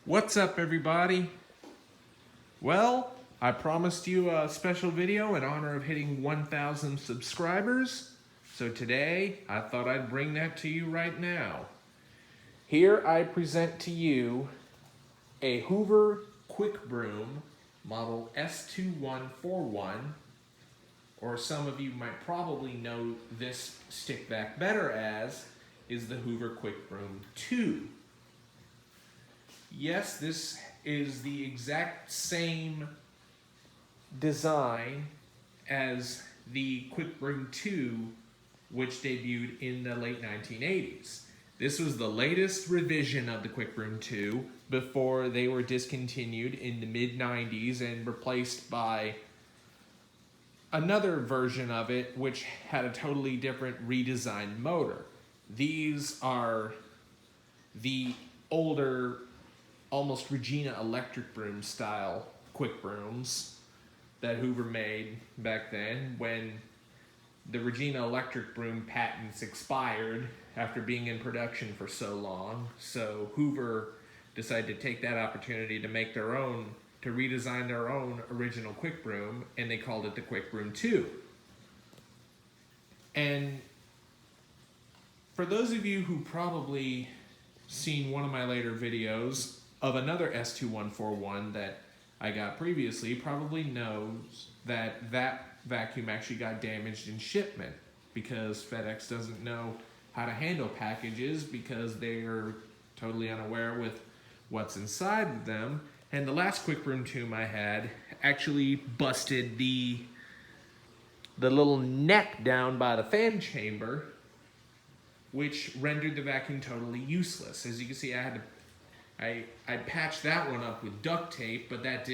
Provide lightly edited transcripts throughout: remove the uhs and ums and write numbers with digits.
What's up, everybody? Well, I promised you a special video in honor of hitting 1,000 subscribers. So today, I thought I'd bring that to you right now. Here I present to you a Hoover Quik Broom model S2141, or some of you might probably know this stick vac better as, is the Hoover Quik Broom II. Yes, this is the exact same design as the Quik Broom II, which debuted in the late 1980s. This was the latest revision of the Quik Broom II before they were discontinued in the mid-90s and replaced by another version of it which had a totally different redesigned motor. These are the older, almost Regina Electrikbroom style Quik Brooms that Hoover made back then when the Regina Electrikbroom patents expired after being in production for so long. So Hoover decided to take that opportunity to make their own, to redesign their own original Quik Broom, and they called it the Quik Broom II. And for those of you who probably seen one of my later videos of another S2141 that I got previously, probably knows that that vacuum actually got damaged in shipment because FedEx doesn't know how to handle packages because they're totally unaware with what's inside them. And the last Quik Broom tomb I had actually busted the little neck down by the fan chamber, which rendered the vacuum totally useless. As you can see, I patched that one up with duct tape, but that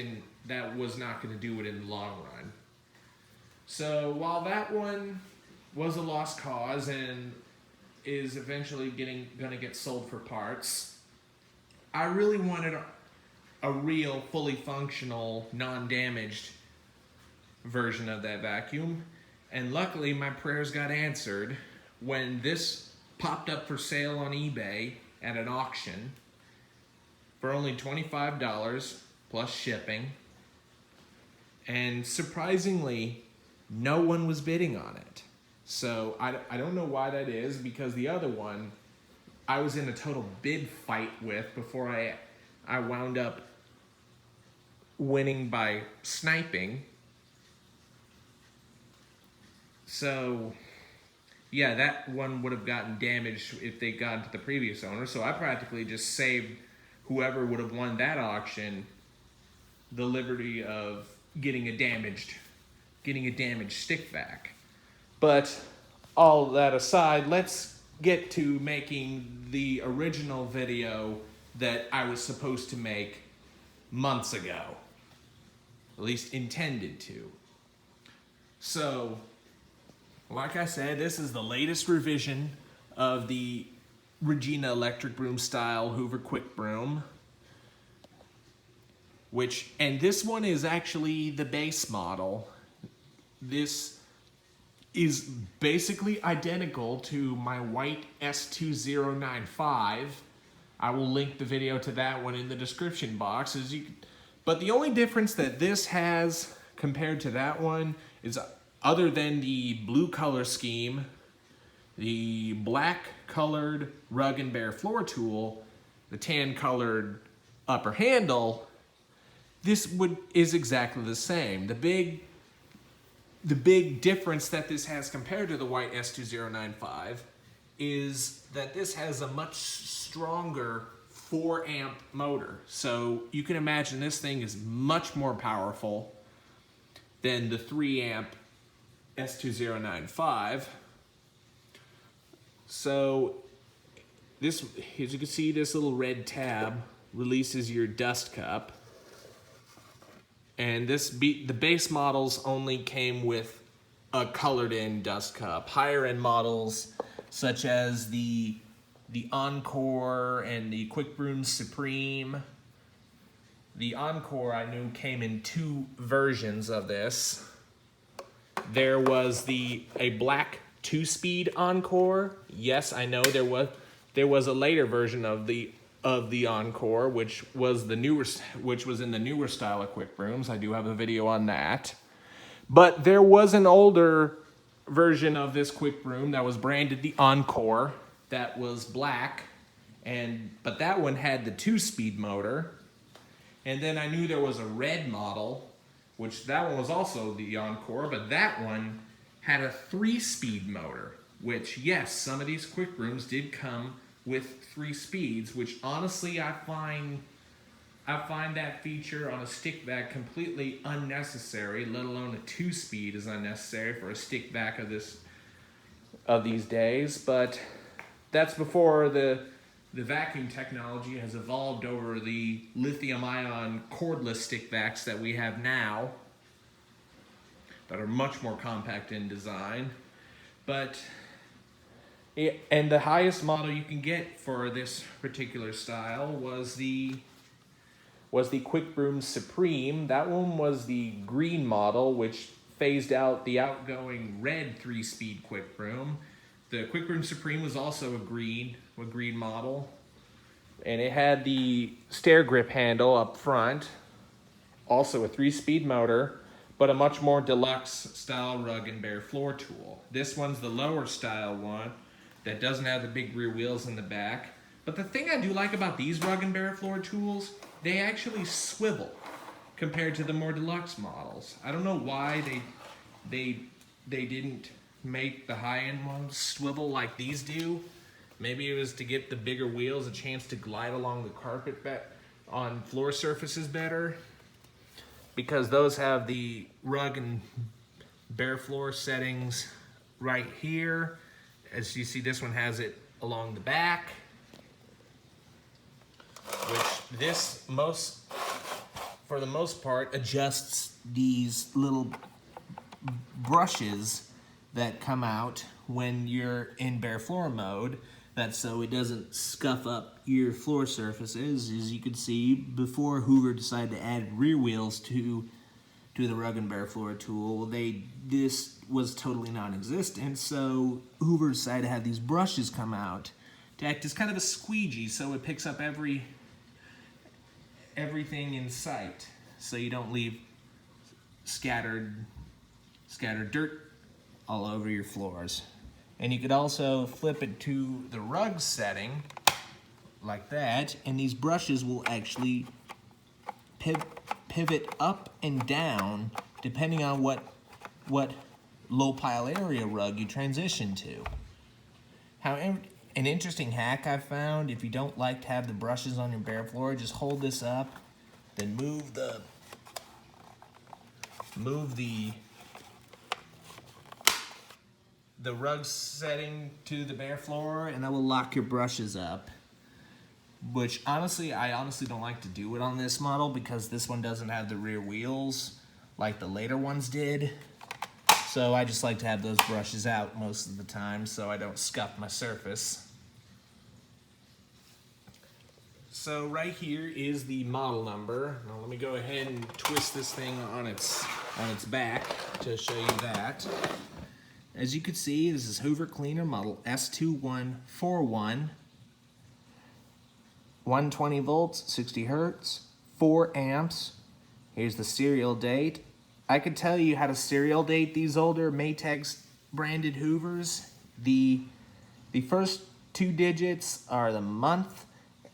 was not going to do it in the long run. So while that one was a lost cause and is eventually going to get sold for parts, I really wanted a real, fully functional, non-damaged version of that vacuum. And luckily, my prayers got answered when this popped up for sale on eBay at an auction for only $25 plus shipping. And surprisingly, no one was bidding on it. So I don't know why that is, because the other one I was in a total bid fight with before I wound up winning by sniping. So yeah, that one would have gotten damaged if they got to the previous owner. So I practically just saved whoever would have won that auction the liberty of getting a damaged stick vac. But all that aside, let's get to making the original video that I was supposed to make months ago. At least intended to. So, like I said, this is the latest revision of the Regina Electrikbroom style Hoover Quik Broom. And this one is actually the base model. This is basically identical to my white S2095. I will link the video to that one in the description box. But the only difference that this has compared to that one is, other than the blue color scheme, the black colored rug and bare floor tool, the tan colored upper handle, this is exactly the same. The big difference that this has compared to the white S2095 is that this has a much stronger 4 amp motor. So you can imagine this thing is much more powerful than the 3 amp S2095. So this, as you can see, this little red tab releases your dust cup. And the base models only came with a colored-in dust cup. Higher-end models, such as the Encore and the Quik Broom Supreme. The Encore, I knew, came in 2 versions of this. There was a black 2-speed Encore. Yes, I know there was a later version of the of the Encore, which was in the newer style of Quik Brooms. I do have a video on that. But there was an older version of this Quik Broom that was branded the Encore that was black, but that one had the 2-speed motor. And then I knew there was a red model, which that one was also the Encore, but that one had a 3-speed motor, which, yes, some of these Quik Brooms did come with 3 speeds, which honestly I find that feature on a stick vac completely unnecessary, let alone a 2-speed is unnecessary for a stick vac of these days. But that's before the vacuum technology has evolved over the lithium-ion cordless stick vacs that we have now that are much more compact in design. And the highest model you can get for this particular style was the Quik Broom Supreme. That one was the green model, which phased out the outgoing red 3-speed Quik Broom. The Quik Broom Supreme was also a green model, and it had the stair grip handle up front, also a 3-speed motor, but a much more deluxe style rug and bare floor tool. This one's the lower style one that doesn't have the big rear wheels in the back. But the thing I do like about these rug and bare floor tools, they actually swivel compared to the more deluxe models. I don't know why they didn't make the high-end ones swivel like these do. Maybe it was to get the bigger wheels a chance to glide along the carpet on floor surfaces better, because those have the rug and bare floor settings right here. As you see, this one has it along the back, which for the most part, adjusts these little brushes that come out when you're in bare floor mode. That's so it doesn't scuff up your floor surfaces. As you can see, before Hoover decided to add rear wheels to the rug and bare floor tool, this was totally non-existent, so Hoover decided to have these brushes come out to act as kind of a squeegee, so it picks up everything in sight, so you don't leave scattered dirt all over your floors. And you could also flip it to the rug setting like that, and these brushes will actually pivot up and down depending on what low pile area rug you transition to. However, an interesting hack I found, if you don't like to have the brushes on your bare floor, just hold this up, then move the rug setting to the bare floor, and that will lock your brushes up. Which I honestly don't like to do it on this model, because this one doesn't have the rear wheels like the later ones did. So I just like to have those brushes out most of the time so I don't scuff my surface. So right here is the model number. Now let me go ahead and twist this thing on its back to show you that. As you can see, this is Hoover Cleaner model S2141. 120 volts, 60 hertz, 4 amps. Here's the serial date. I could tell you how to serial date these older Maytag branded Hoovers. The first 2 digits are the month,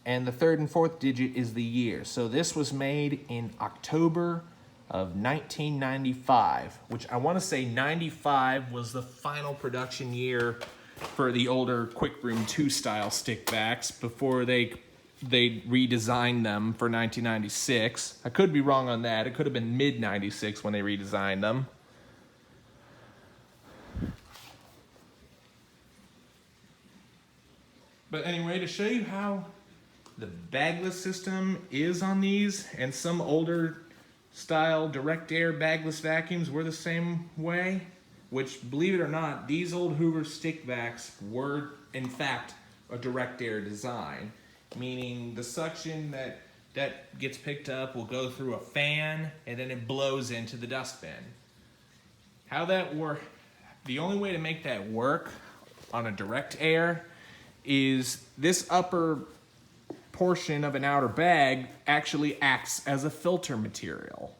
and the 3rd and 4th digit is the year. So this was made in October of 1995, which I want to say 95 was the final production year for the older Quik Broom II style stick vacs before they redesigned them for 1996. I could be wrong on that. It could have been mid-96 when they redesigned them. But anyway, to show you how the bagless system is on these, and some older style direct air bagless vacuums were the same way, which, believe it or not, these old Hoover stick vacs were in fact a direct air design, meaning the suction that gets picked up will go through a fan and then it blows into the dustbin. How that works, the only way to make that work on a direct air is this upper portion of an outer bag actually acts as a filter material.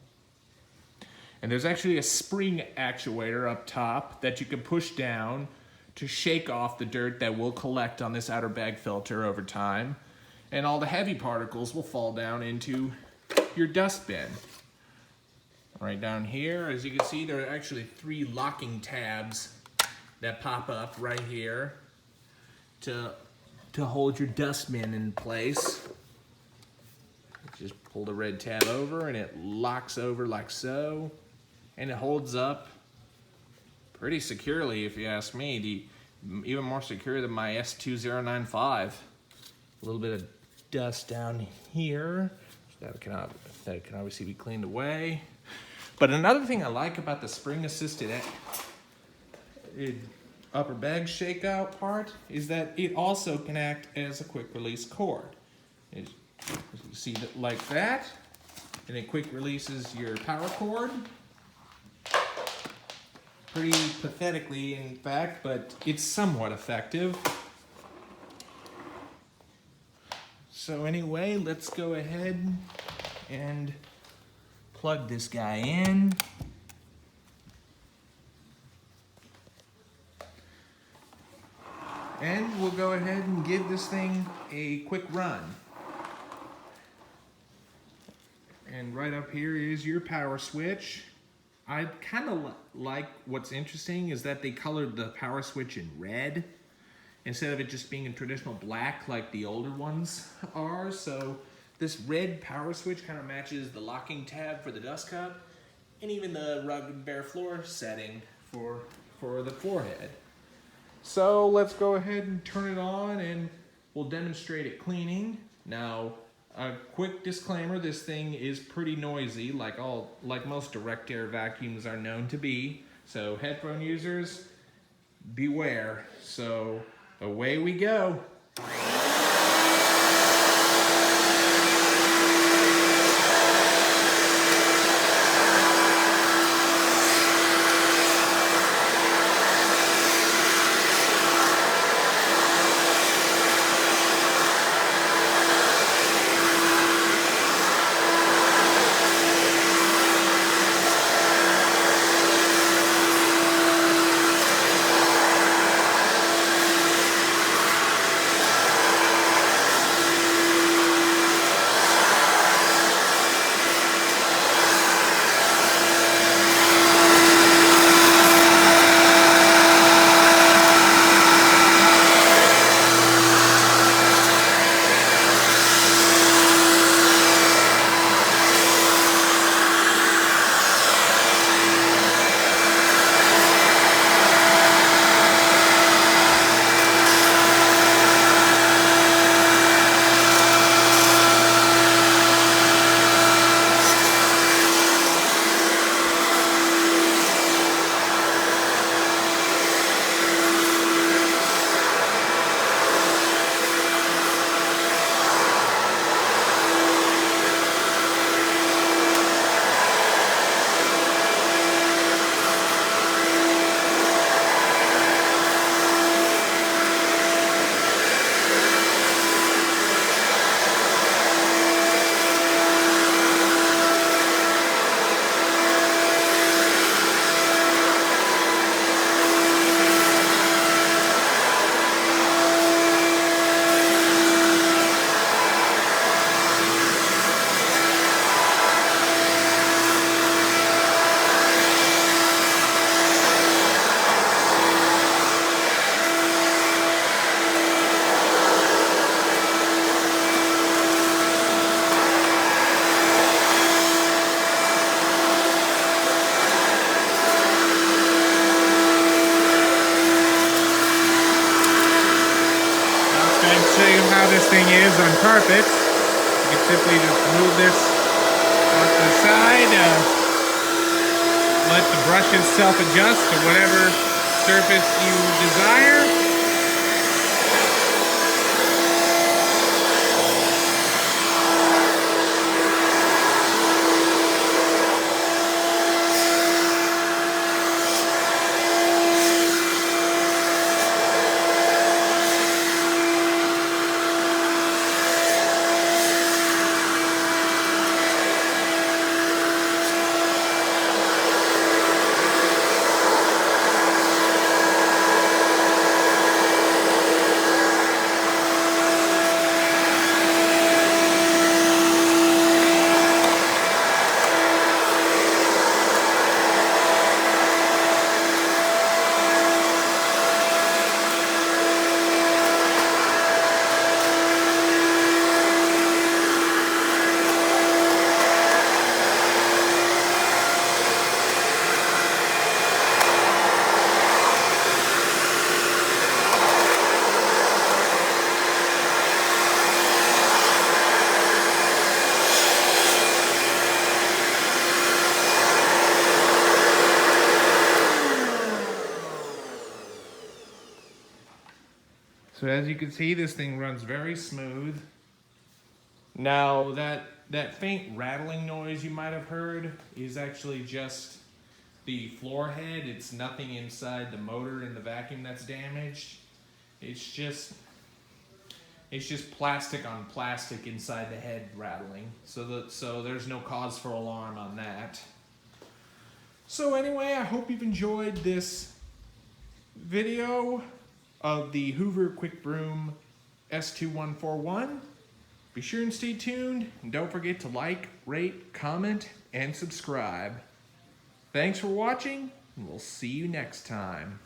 And there's actually a spring actuator up top that you can push down to shake off the dirt that will collect on this outer bag filter over time. And all the heavy particles will fall down into your dust bin. Right down here, as you can see, there are actually 3 locking tabs that pop up right here to hold your dust bin in place. Just pull the red tab over and it locks over like so. And it holds up pretty securely, if you ask me. Even more secure than my S2095. A little bit of dust down here. That can obviously be cleaned away. But another thing I like about the spring-assisted upper bag shakeout part is that it also can act as a quick release cord. You see that like that, and it quick releases your power cord. Pretty pathetically, in fact, but it's somewhat effective. So anyway, let's go ahead and plug this guy in. And we'll go ahead and give this thing a quick run. And right up here is your power switch. I kind of like what's interesting is that they colored the power switch in red instead of it just being in traditional black like the older ones are. So this red power switch kind of matches the locking tab for the dust cup and even the rugged bare floor setting for the forehead. So let's go ahead and turn it on and we'll demonstrate it cleaning. Now, a quick disclaimer, this thing is pretty noisy, like most direct air vacuums are known to be. So headphone users, beware. So away we go. This thing is on carpets. You can simply just move this off to the side, let the brushes self-adjust to whatever surface you desire. So as you can see, this thing runs very smooth. Now that faint rattling noise you might have heard is actually just the floor head. It's nothing inside the motor in the vacuum that's damaged. It's just plastic on plastic inside the head rattling. So there's no cause for alarm on that. So anyway, I hope you've enjoyed this video of the Hoover Quik Broom S2141. Be sure and stay tuned, and don't forget to like, rate, comment, and subscribe. Thanks for watching, and we'll see you next time.